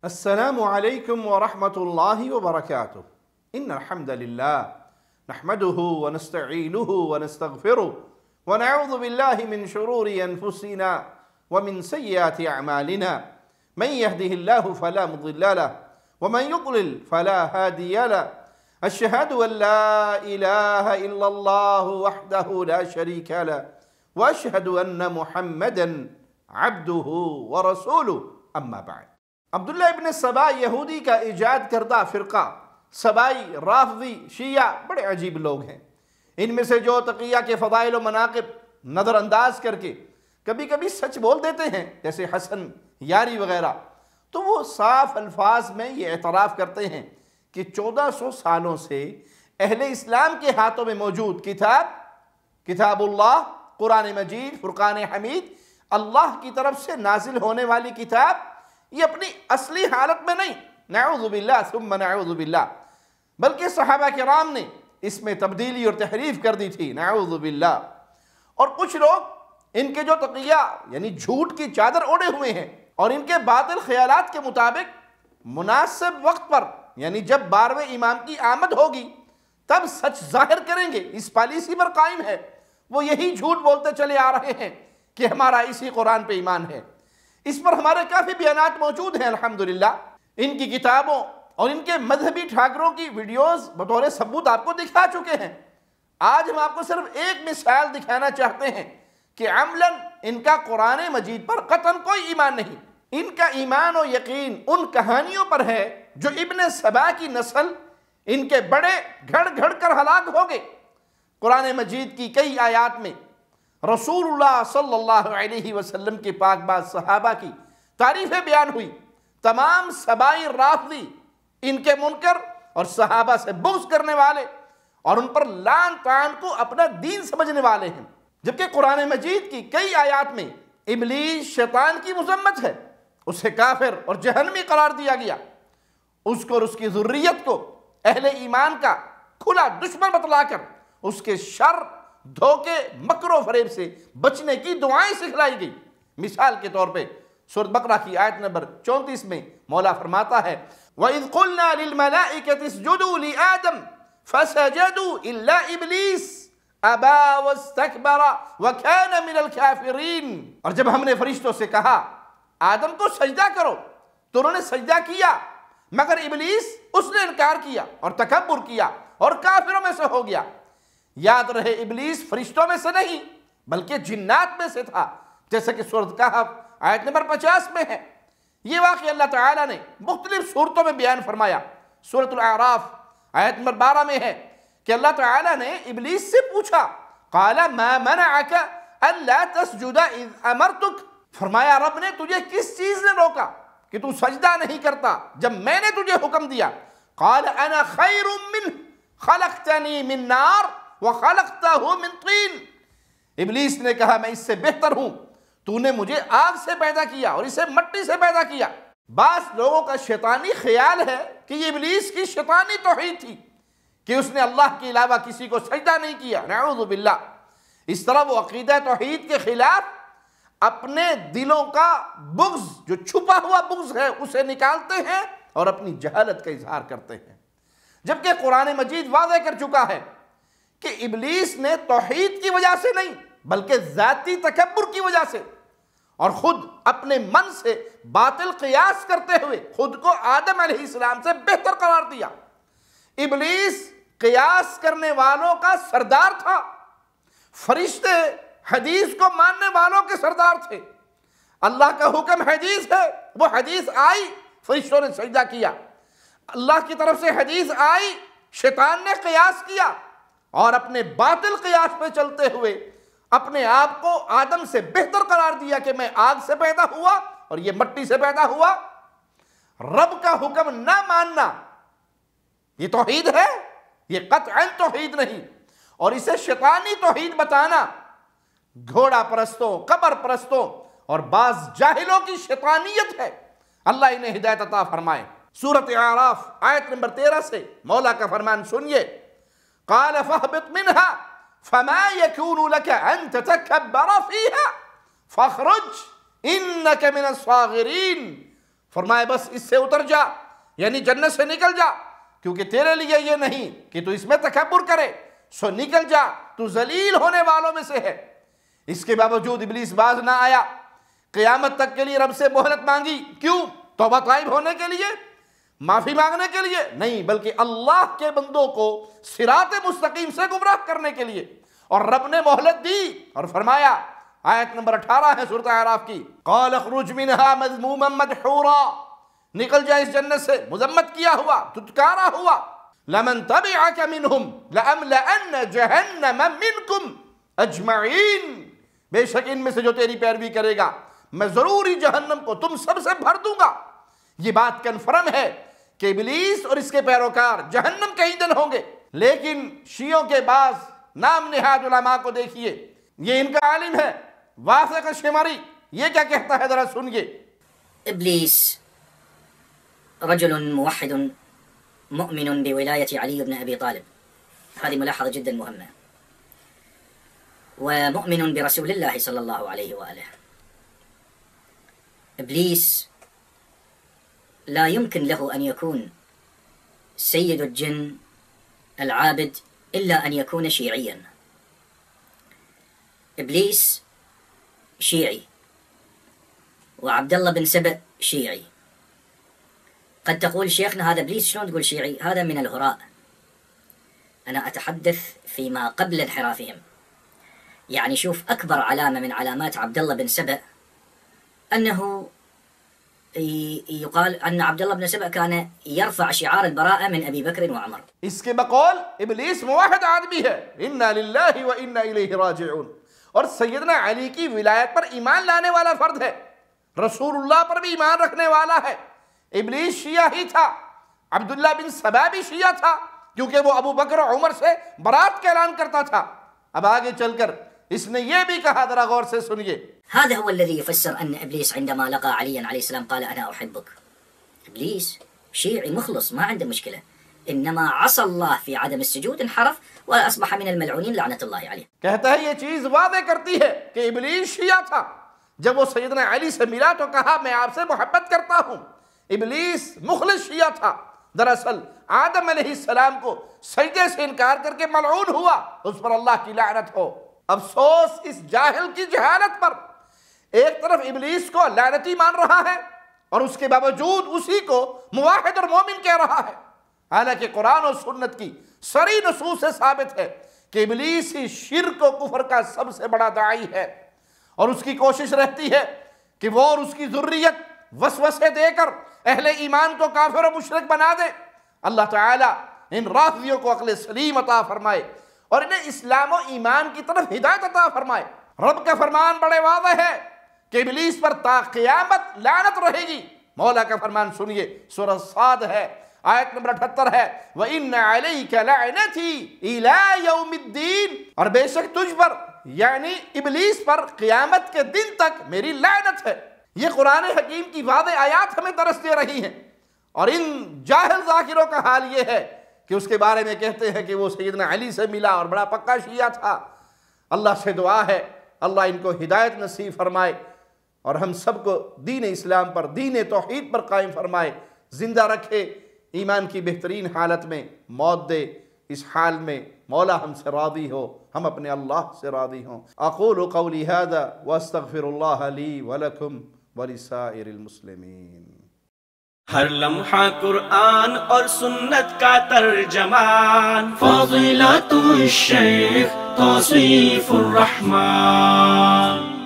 السلام علیکم ورحمۃ اللہ وبرکاتہ ان الحمد للہ نحمده ونستعینه ونستغفره ونعوذ باللہ من شرور انفسنا ومن سیئات اعمالنا من يهده الله فلا مضل له ومن يضلل فلا هادي له اشهد ان لا اله الا الله وحده لا شريك له واشهد ان محمدا عبده ورسوله اما بعد۔ عبداللہ ابن سبا یہودی کا ایجاد کردہ فرقہ سبائی رافضی شیعہ بڑے عجیب لوگ ہیں۔ ان میں سے جو تقیہ کے فضائل و مناقب نظر انداز کر کے کبھی کبھی سچ بول دیتے ہیں جیسے حسن یاری وغیرہ، تو وہ صاف الفاظ میں یہ اعتراف کرتے ہیں کہ 1400 سالوں سے اہل اسلام کے ہاتھوں میں موجود کتاب اللہ، قرآن مجید، فرقان حمید، اللہ کی طرف سے نازل ہونے والی کتاب، یہ اپنی اصلی حالت میں نہیں، نعوذ باللہ ثم نعوذ باللہ، بلکہ صحابہ کرام نے اس میں تبدیلی اور تحریف کر دی تھی، نعوذ باللہ۔ اور کچھ لوگ ان کے جو تقیہ یعنی جھوٹ کی چادر اوڑے ہوئے ہیں اور ان کے باطل خیالات کے مطابق مناسب وقت پر یعنی جب 12ویں امام کی آمد ہوگی تب سچ ظاہر کریں گے، اس پالیسی پر قائم ہے۔ وہ یہی جھوٹ بولتے چلے آ رہے ہیں کہ ہمارا اسی قرآن پہ ایمان ہے۔ اس پر ہمارے کافی بیانات موجود ہیں الحمدللہ، ان کی کتابوں اور ان کے مذہبی ٹھاکروں کی ویڈیوز بطور ثبوت آپ کو دکھا چکے ہیں۔ آج ہم آپ کو صرف ایک مثال دکھانا چاہتے ہیں کہ عملاً ان کا قرآن مجید پر قطعاً کوئی ایمان نہیں۔ ان کا ایمان و یقین ان کہانیوں پر ہے جو ابن سبا کی نسل ان کے بڑے گھڑ گھڑ کر ہلاک ہو گئے۔ قرآن مجید کی کئی آیات میں رسول اللہ صلی اللہ علیہ وسلم کے پاک باز صحابہ کی تعریفیں بیان ہوئی۔ تمام سبائی رافضی ان کے منکر اور صحابہ سے بغض کرنے والے اور ان پر لعن طعن کو اپنا دین سمجھنے والے ہیں، جبکہ قرآن مجید کی کئی آیات میں ابلیس شیطان کی مذمت ہے، اسے کافر اور جہنمی قرار دیا گیا، اس کو اور اس کی ذریت کو اہل ایمان کا کھلا دشمن بتلا کر اس کے شر، دھوکے، مکر و فریب سے بچنے کی دعائیں سکھلائی گئی۔ مثال کے طور پہ سورۃ بقرہ کی آیت نمبر 34 میں مولا فرماتا ہے وَإِذْ قُلْنَا لِلْمَلَائِكَةِ اسْجُدُوا لِآدَمَ فَسَجَدُوا إِلَّا إِبْلِيسَ أَبَى وَاسْتَكْبَرَ وَكَانَ مِنَ الْكَافِرِينَ۔ اور جب ہم نے فرشتوں سے کہا آدم کو سجدہ کرو تو انہوں نے سجدہ کیا، مگر ابلیس اس نے انکار کیا اور تکبر کیا اور کافروں میں سے ہو گیا۔ یاد رہے ابلیس فرشتوں میں سے نہیں بلکہ جنات میں سے تھا، جیسا کہ سورۃ کہف آیت نمبر 50 میں ہے۔ یہ واقعہ اللہ تعالیٰ نے مختلف صورتوں میں بیان فرمایا۔ سورۃ الاعراف آیت نمبر 12 میں ہے کہ اللہ تعالیٰ نے ابلیس سے پوچھا قال ما منعك الا تسجد اذ امرتك، فرمایا رب نے تجھے کس چیز نے روکا کہ تو سجدہ نہیں کرتا جب میں نے تجھے حکم دیا؟ قال انا خیر منہ خلقتنی من نار وَخَلَقْتَهُ مِنْ طِينٍ، ابلیس نے کہا میں اس سے بہتر ہوں، تو نے مجھے آگ سے پیدا کیا اور اسے مٹی سے پیدا کیا۔ بعض لوگوں کا شیطانی خیال ہے کہ یہ ابلیس کی شیطانی توحید تھی کہ اس نے اللہ کے علاوہ کسی کو سجدہ نہیں کیا، نعوذ باللہ۔ اس طرح وہ عقیدہ توحید کے خلاف اپنے دلوں کا بغض، جو چھپا ہوا بغض ہے، اسے نکالتے ہیں اور اپنی جہالت کا اظہار کرتے ہیں، جبکہ قرآن مجید واضح کر چکا ہے کہ ابلیس نے توحید کی وجہ سے نہیں بلکہ ذاتی تکبر کی وجہ سے اور خود اپنے من سے باطل قیاس کرتے ہوئے خود کو آدم علیہ السلام سے بہتر قرار دیا۔ ابلیس قیاس کرنے والوں کا سردار تھا، فرشتے حدیث کو ماننے والوں کے سردار تھے۔ اللہ کا حکم حدیث ہے، وہ حدیث آئی، فرشتوں نے سجدہ کیا۔ اللہ کی طرف سے حدیث آئی، شیطان نے قیاس کیا اور اپنے باطل قیاس پہ چلتے ہوئے اپنے آپ کو آدم سے بہتر قرار دیا کہ میں آگ سے پیدا ہوا اور یہ مٹی سے پیدا ہوا۔ رب کا حکم نہ ماننا یہ توحید ہے، یہ قطعاً توحید نہیں، اور اسے شیطانی توحید بتانا گھوڑا پرستوں، قبر پرستوں اور بعض جاہلوں کی شیطانیت ہے۔ اللہ انہیں ہدایت عطا فرمائے۔ سورۃ اعراف آیت نمبر 13 سے مولا کا فرمان سنیے قال فاهبط منها فما يكون لك ان تتكبر فيها فاخرج انك من الصاغرين فرمایا بس اس سے اتر جا، یعنی جنت سے نکل جا، کیونکہ تیرے لیے یہ نہیں کہ تو اس میں تکبر کرے، سو نکل جا، تو ذلیل ہونے والوں میں سے ہے۔ اس کے باوجود ابلیس باز نہ آیا، قیامت تک کے لیے رب سے مہلت مانگی۔ کیوں؟ توبہ طائب ہونے کے لیے، معافی مانگنے کے لیے نہیں، بلکہ اللہ کے بندوں کو صراط مستقیم سے گمراہ کرنے کے لیے۔ اور رب نے مہلت دی اور فرمایا، آیت نمبر 18 ہے سورۃ اعراف کی، قال اخرج منها مذموما مدحورا، نکل جائے اس جنت سے مذمت کیا ہوا، دھتکارا ہوا۔ لمن تبعك منهم لأملأن جہنم منكم اجمعین، بے شک ان میں سے جو تیری پیروی کرے گا میں ضروری جہنم کو تم سب سے بھر دوں گا۔ یہ بات کنفرم ہے کہ ابلیس اور اس کے پیروکار جہنم کے ایندھن ہوں گے۔ لیکن شیعوں کے بعض نام نہاد علماء کو دیکھیے، یہ ان کا عالم ہے واسق الشمری، یہ کیا کہتا ہے ذرا سنیے۔ ابلیس رجل موحد مؤمن بولاية علي بن أبي طالب، هذه ملاحظة جدا مهمة، ومؤمن برسول الله صلى الله عليه وآله. إبليس لا يمكن له أن يكون سيد الجن العابد إلا أن يكون شيعيا. إبليس شيعي، وعبد الله بن سبأ شيعي. قد تقول شيخنا هذا إبليس شلون تقول شيعي؟ هذا من الهراء. أنا أتحدث فيما قبل انحرافهم. يعني شوف أكبر علامة من علامات عبد الله بن سبأ أنه يقال أن عبد الله بن سبأ كان يرفع شعار البراءة من أبي بكر وعمر. اس کے بقول ابلیس موحد آدمی ہے، انا للہ و انا الیہ راجعون، اور سیدنا علی کی ولایت پر ایمان لانے والا فرد ہے، رسول اللہ پر بھی ایمان رکھنے والا ہے۔ ابلیس شیعہ ہی تھا، عبداللہ بن سبا بھی شیعہ تھا، کیونکہ وہ ابو بکر و عمر سے برات کا اعلان کرتا تھا۔ اب آگے چل کر اس نے یہ بھی کہا، ذرا غور سے سنیے۔ هذا هو الذي يفسر أن إبليس عندما لقى عليا عليه السلام قال أنا أحبك. إبليس شيعي مخلص ما عنده مشكلة، إنما عصى الله في عدم السجود، انحرف وأصبح من الملعونين لعنة الله عليه. کہتا ہے یہ چیز واضح کرتی ہے کہ ابلیس شیعہ تھا، جب وہ سیدنا علی سے ملا تو کہا میں آپ سے محبت کرتا ہوں۔ ابلیس مخلص شیعہ تھا، دراصل آدم علیہ السلام کو سجدے سے انکار کر کے ملعون ہوا، اس پر اللہ کی لعنت ہو۔ افسوس اس جاہل کی جہالت پر، ایک طرف ابلیس کو لعنتی مان رہا ہے اور اس کے باوجود اسی کو موحد اور مومن کہہ رہا ہے، حالانکہ قرآن و سنت کی صریح نصوص سے ثابت ہے کہ ابلیس ہی شرک و کفر کا سب سے بڑا داعی ہے، اور اس کی کوشش رہتی ہے کہ وہ اور اس کی ذریت وسوسے دے کر اہل ایمان کو کافر و مشرک بنا دے۔ اللہ تعالیٰ ان رافضیوں کو عقل سلیم عطا فرمائے اور انہیں اسلام و ایمان کی طرف ہدایت عطا فرمائے۔ رب کا فرمان بڑے واضح ہے کہ ابلیس پر تا قیامت لعنت رہے گی۔ مولا کا فرمان سنیے، سورہ صاد ہے، آیت نمبر 78 ہے، وَإِنَّ عَلَيْكَ لَعْنَتِي إِلَىٰ يَوْمِ الدِّينِ، اور بے شک تجھ پر یعنی ابلیس پر قیامت کے دن تک میری لعنت ہے۔ یہ قرآن حکیم کی واضح آیات ہمیں درس دے رہی ہیں، اور ان جاہل ذاکروں کا حال یہ ہے کہ اس کے بارے میں کہتے ہیں کہ وہ سیدنا علی سے ملا اور بڑا پکا شیعہ تھا۔ اللہ سے دعا ہے اللہ ان کو ہدایت نصیب فرمائے اور ہم سب کو دین اسلام پر، دین توحید پر قائم فرمائے، زندہ رکھے، ایمان کی بہترین حالت میں موت دے۔ اس حال میں مولا ہم سے راضی ہو، ہم اپنے اللہ سے راضی ہوں۔ اقول قولی ھذا واستغفر اللہ لی ولکم ولسائر المسلمین۔ ہر لمحہ قرآن اور سنت کا ترجمان، فضیلت الشیخ توصیف الرحمان۔